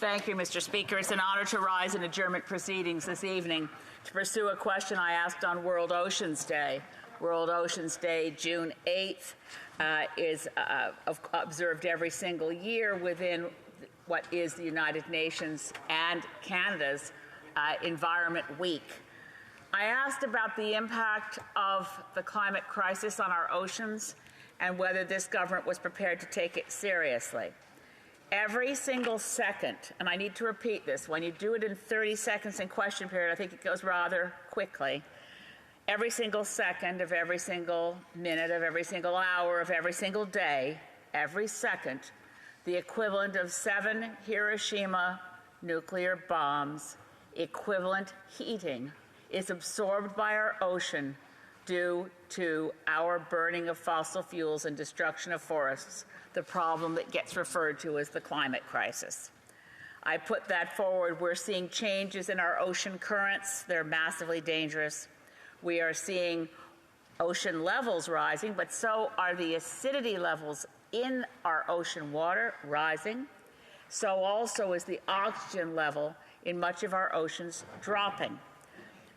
Thank you, Mr. Speaker. It's an honor to rise in adjournment proceedings this evening to pursue a question I asked on World Oceans Day. World Oceans Day, June 8th, is observed every single year within what is the United Nations and Canada's Environment Week. I asked about the impact of the climate crisis on our oceans and whether this government was prepared to take it seriously. Every single second, and I need to repeat this, when you do it in 30 seconds in question period, I think it goes rather quickly. Every single second of every single minute of every single hour of every single day, every second, the equivalent of 7 Hiroshima nuclear bombs, equivalent heating, is absorbed by our ocean due to our burning of fossil fuels and destruction of forests, the problem that gets referred to as the climate crisis. I put that forward. We're seeing changes in our ocean currents. They're massively dangerous. We are seeing ocean levels rising, but so are the acidity levels in our ocean water rising. So also is the oxygen level in much of our oceans dropping.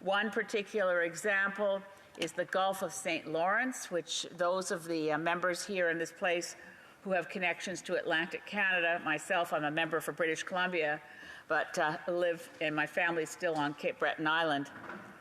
One particular example is the Gulf of St. Lawrence, which those of the members here in this place who have connections to Atlantic Canada, myself, I'm a member for British Columbia, but live and my family's still on Cape Breton Island.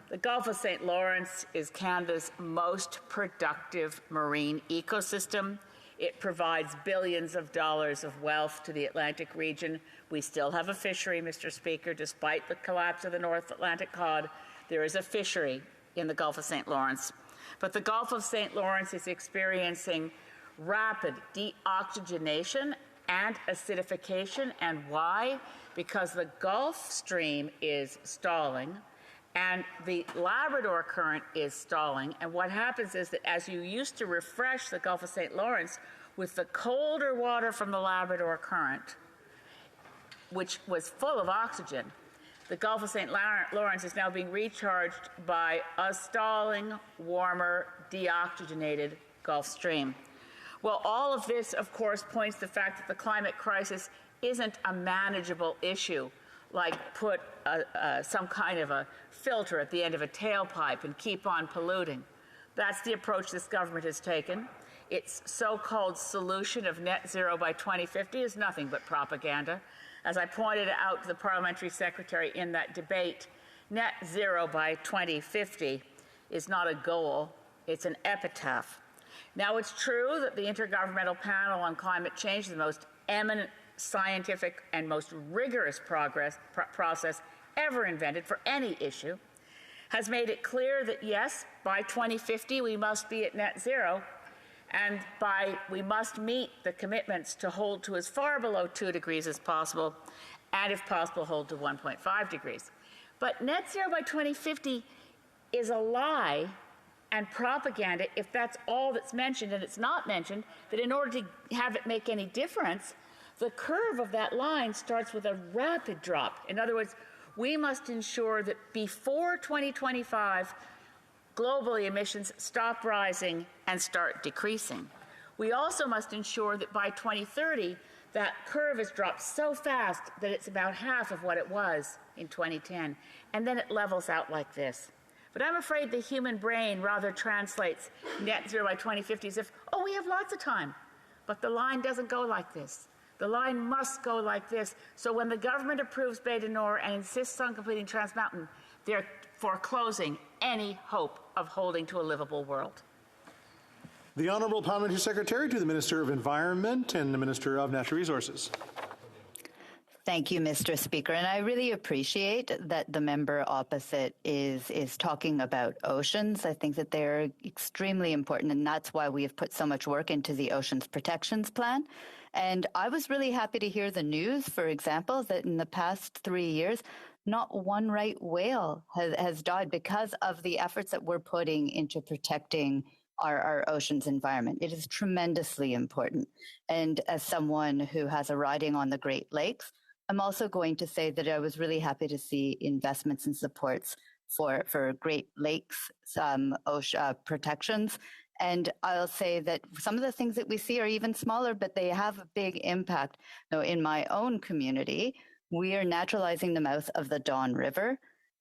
The Gulf of St. Lawrence is Canada's most productive marine ecosystem. It provides billions of dollars of wealth to the Atlantic region. We still have a fishery, Mr. Speaker, despite the collapse of the North Atlantic cod. There is a fishery in the Gulf of St. Lawrence. But the Gulf of St. Lawrence is experiencing rapid deoxygenation and acidification. And why? Because the Gulf Stream is stalling and the Labrador Current is stalling. And what happens is that as you used to refresh the Gulf of St. Lawrence with the colder water from the Labrador Current, which was full of oxygen, the Gulf of St. Lawrence is now being recharged by a stalling, warmer, deoxygenated Gulf Stream. Well, all of this, of course, points to the fact that the climate crisis isn't a manageable issue, like put some kind of a filter at the end of a tailpipe and keep on polluting. That's the approach this government has taken. Its so-called solution of net zero by 2050 is nothing but propaganda. As I pointed out to the parliamentary secretary in that debate, net zero by 2050 is not a goal, it's an epitaph. Now, it's true that the Intergovernmental Panel on Climate Change, the most eminent scientific and most rigorous process ever invented for any issue, has made it clear that, yes, by 2050 we must be at net zero, and we must meet the commitments to hold to as far below 2 degrees as possible, and if possible, hold to 1.5 degrees. But net zero by 2050 is a lie and propaganda if that's all that's mentioned, and it's not mentioned that in order to have it make any difference, the curve of that line starts with a rapid drop. In other words, we must ensure that before 2025, globally emissions stop rising and start decreasing. We also must ensure that by 2030, that curve has dropped so fast that it's about half of what it was in 2010, and then it levels out like this. But I'm afraid the human brain rather translates net zero by 2050 as if, oh, we have lots of time. But the line doesn't go like this. The line must go like this. So when the government approves Bay du Nord and insists on completing Trans Mountain, they're foreclosing any hope of holding to a livable world. The Honourable Parliamentary Secretary to the Minister of Environment and the Minister of Natural Resources. Thank you, Mr. Speaker. And I really appreciate that the member opposite is talking about oceans. I think that they're extremely important, and that's why we have put so much work into the Oceans Protections Plan. And I was really happy to hear the news, for example, that in the past 3 years, not one right whale has died because of the efforts that we're putting into protecting our oceans environment. It is tremendously important. And as someone who has a riding on the Great Lakes, I'm also going to say that I was really happy to see investments and supports for Great Lakes protections. And I'll say that some of the things that we see are even smaller, but they have a big impact. In my own community, We are naturalizing the mouth of the Don River.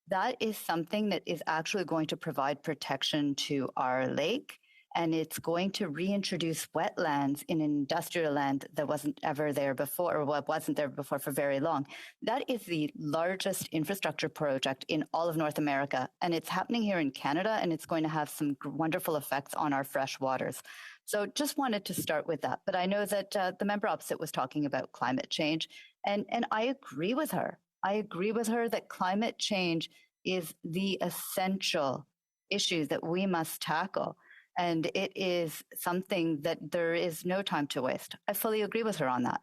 That is something that is actually going to provide protection to our lake, and it's going to reintroduce wetlands in an industrial land that wasn't ever there before, or wasn't there before for very long. That is the largest infrastructure project in all of North America, and it's happening here in Canada, and it's going to have some wonderful effects on our fresh waters. So just wanted to start with that. But I know that the member opposite was talking about climate change, and I agree with her. I agree with her that climate change is the essential issue that we must tackle. And it is something that there is no time to waste. I fully agree with her on that.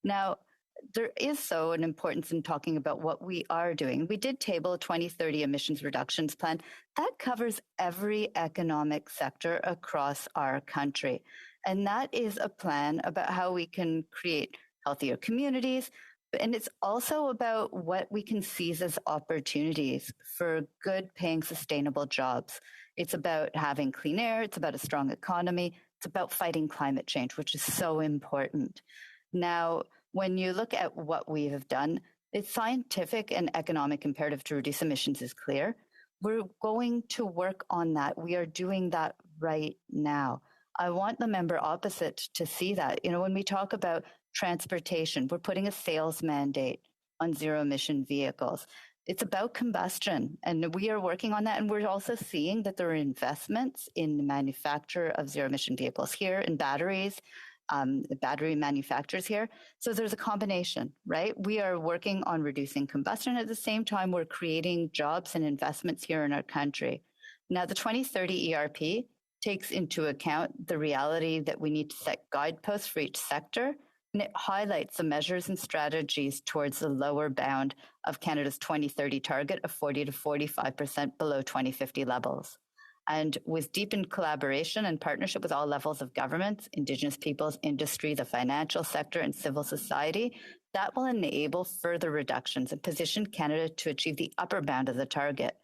Now, there is so an importance in talking about what we are doing. We did table a 2030 emissions reductions plan that covers every economic sector across our country. And that is a plan about how we can create healthier communities. And it's also about what we can seize as opportunities for good paying sustainable jobs. It's about having clean air. It's about a strong economy. It's about fighting climate change, which is so important. Now, when you look at what we have done, its scientific and economic imperative to reduce emissions is clear. We're going to work on that. We are doing that right now. I want the member opposite to see that. You know, when we talk about transportation, we're putting a sales mandate on zero emission vehicles. It's about combustion, and we are working on that. And we're also seeing that there are investments in the manufacture of zero emission vehicles here, in batteries, battery manufacturers here. So there's a combination, right? We are working on reducing combustion. At the same time, we're creating jobs and investments here in our country. Now, the 2030 ERP takes into account the reality that we need to set guideposts for each sector, and it highlights the measures and strategies towards the lower bound of Canada's 2030 target of 40 to 45% below 2050 levels. And with deepened collaboration and partnership with all levels of governments, Indigenous peoples, industry, the financial sector, and civil society, that will enable further reductions and position Canada to achieve the upper bound of the target.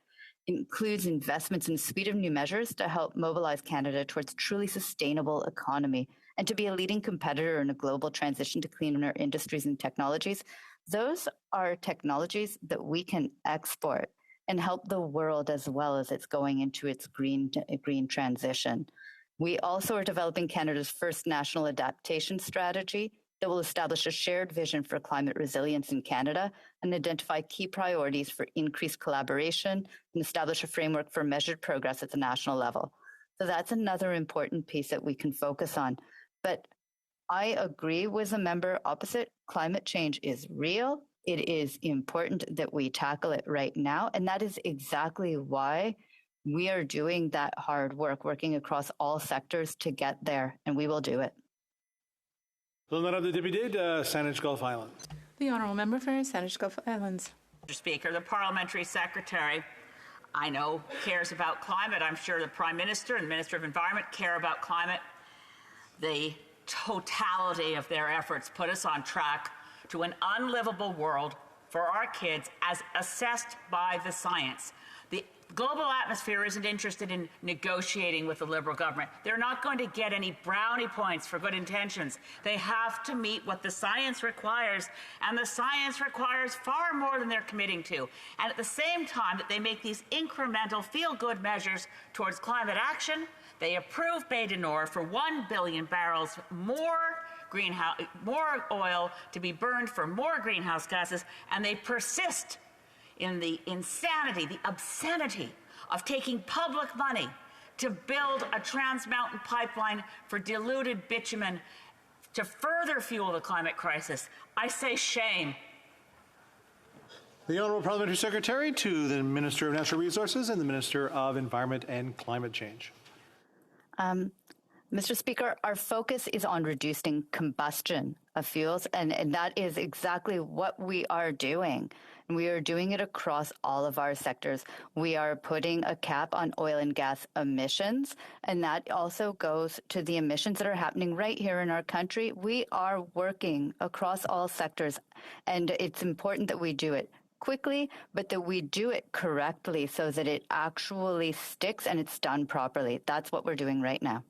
It includes investments in a suite of new measures to help mobilize Canada towards a truly sustainable economy and to be a leading competitor in a global transition to cleaner industries and technologies. Those are technologies that we can export and help the world as well as it's going into its green transition. We also are developing Canada's first national adaptation strategy that will establish a shared vision for climate resilience in Canada and identify key priorities for increased collaboration and establish a framework for measured progress at the national level. So that's another important piece that we can focus on. But I agree with the member opposite. Climate change is real. It is important that we tackle it right now. And that is exactly why we are doing that hard work, working across all sectors to get there. And we will do it. L'honorable député de Saanich Gulf Islands. The Honourable Member for Saanich Gulf Islands. Mr. Speaker, the Parliamentary Secretary, I know, cares about climate. I'm sure the Prime Minister and the Minister of Environment care about climate. The totality of their efforts put us on track to an unlivable world for our kids as assessed by the science. The global atmosphere isn't interested in negotiating with the Liberal government. They're not going to get any brownie points for good intentions. They have to meet what the science requires, and the science requires far more than they're committing to. And at the same time that they make these incremental feel-good measures towards climate action, they approve Bay du Nord for 1 billion barrels more oil to be burned for more greenhouse gases, and they persist in the insanity, the obscenity of taking public money to build a Trans Mountain pipeline for diluted bitumen to further fuel the climate crisis. I say shame. The Honourable Parliamentary Secretary to the Minister of Natural Resources and the Minister of Environment and Climate Change. Mr. Speaker, our focus is on reducing combustion of fuels, and that is exactly what we are doing. And we are doing it across all of our sectors. We are putting a cap on oil and gas emissions, and that also goes to the emissions that are happening right here in our country. We are working across all sectors, and it's important that we do it quickly, but that we do it correctly so that it actually sticks and it's done properly. That's what we're doing right now.